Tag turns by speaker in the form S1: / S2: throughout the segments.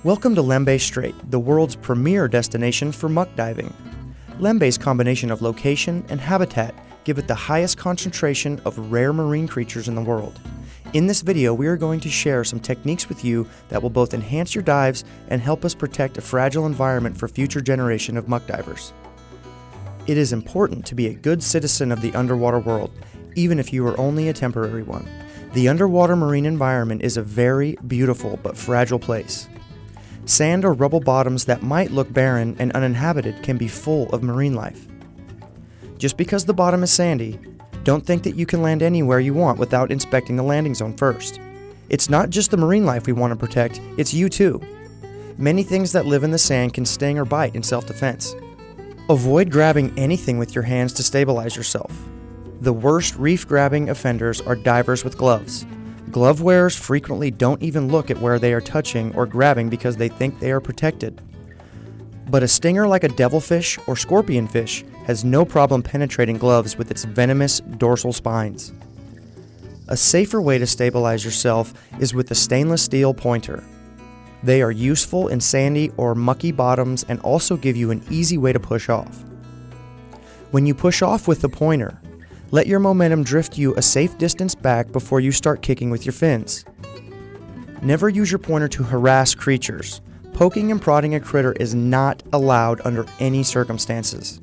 S1: Welcome to Lembeh Strait, the world's premier destination for muck diving. Lembeh's combination of location and habitat give it the highest concentration of rare marine creatures in the world. In this video, we are going to share some techniques with you that will both enhance your dives and help us protect a fragile environment for future generation of muck divers. It is important to be a good citizen of the underwater world, even if you are only a temporary one. The underwater marine environment is a very beautiful but fragile place. Sand or rubble bottoms that might look barren and uninhabited can be full of marine life. Just because the bottom is sandy, don't think that you can land anywhere you want without inspecting the landing zone first. It's not just the marine life we want to protect, it's you too. Many things that live in the sand can sting or bite in self-defense. Avoid grabbing anything with your hands to stabilize yourself. The worst reef-grabbing offenders are divers with gloves. Glove wearers frequently don't even look at where they are touching or grabbing because they think they are protected. But a stinger like a devilfish or scorpionfish has no problem penetrating gloves with its venomous dorsal spines. A safer way to stabilize yourself is with a stainless steel pointer. They are useful in sandy or mucky bottoms and also give you an easy way to push off. When you push off with the pointer, let your momentum drift you a safe distance back before you start kicking with your fins. Never use your pointer to harass creatures. Poking and prodding a critter is not allowed under any circumstances.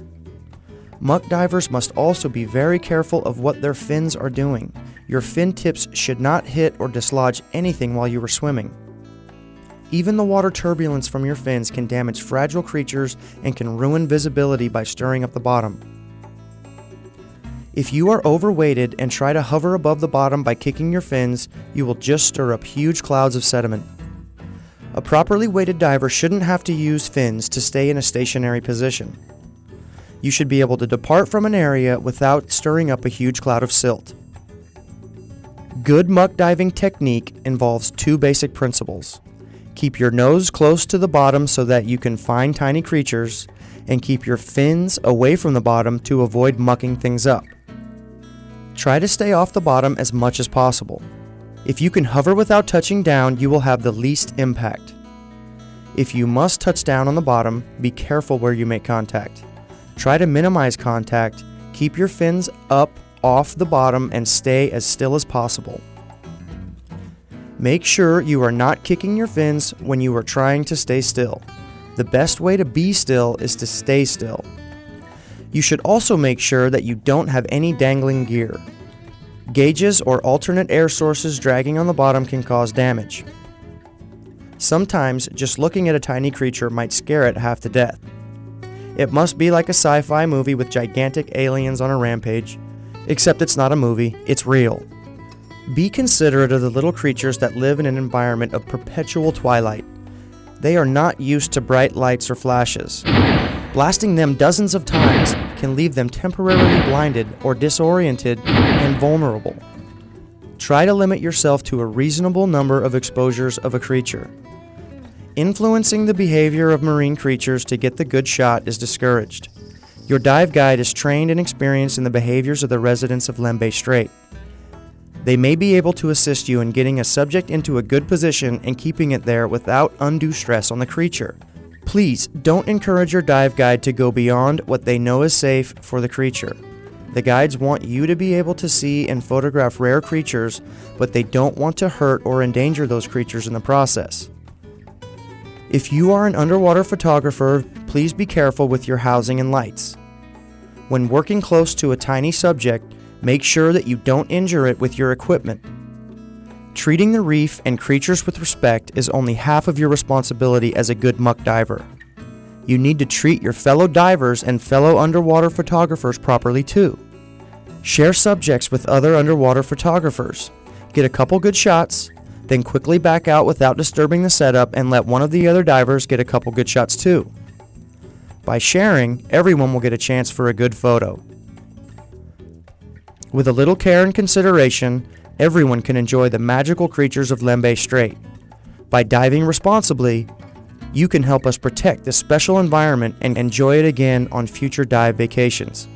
S1: Muck divers must also be very careful of what their fins are doing. Your fin tips should not hit or dislodge anything while you are swimming. Even the water turbulence from your fins can damage fragile creatures and can ruin visibility by stirring up the bottom. If you are overweighted and try to hover above the bottom by kicking your fins, you will just stir up huge clouds of sediment. A properly weighted diver shouldn't have to use fins to stay in a stationary position. You should be able to depart from an area without stirring up a huge cloud of silt. Good muck diving technique involves two basic principles. Keep your nose close to the bottom so that you can find tiny creatures, and keep your fins away from the bottom to avoid mucking things up. Try to stay off the bottom as much as possible. If you can hover without touching down, you will have the least impact. If you must touch down on the bottom, be careful where you make contact. Try to minimize contact, keep your fins up off the bottom, and stay as still as possible. Make sure you are not kicking your fins when you are trying to stay still. The best way to be still is to stay still. You should also make sure that you don't have any dangling gear. Gauges or alternate air sources dragging on the bottom can cause damage. Sometimes just looking at a tiny creature might scare it half to death. It must be like a sci-fi movie with gigantic aliens on a rampage, except it's not a movie, it's real. Be considerate of the little creatures that live in an environment of perpetual twilight. They are not used to bright lights or flashes. Blasting them dozens of times can leave them temporarily blinded or disoriented and vulnerable. Try to limit yourself to a reasonable number of exposures of a creature. Influencing the behavior of marine creatures to get the good shot is discouraged. Your dive guide is trained and experienced in the behaviors of the residents of Lembeh Strait. They may be able to assist you in getting a subject into a good position and keeping it there without undue stress on the creature. Please don't encourage your dive guide to go beyond what they know is safe for the creature. The guides want you to be able to see and photograph rare creatures, but they don't want to hurt or endanger those creatures in the process. If you are an underwater photographer, please be careful with your housing and lights. When working close to a tiny subject, make sure that you don't injure it with your equipment. Treating the reef and creatures with respect is only half of your responsibility as a good muck diver. You need to treat your fellow divers and fellow underwater photographers properly too. Share subjects with other underwater photographers. Get a couple good shots, then quickly back out without disturbing the setup and let one of the other divers get a couple good shots too. By sharing, everyone will get a chance for a good photo. With a little care and consideration, everyone can enjoy the magical creatures of Lembeh Strait. By diving responsibly, you can help us protect this special environment and enjoy it again on future dive vacations.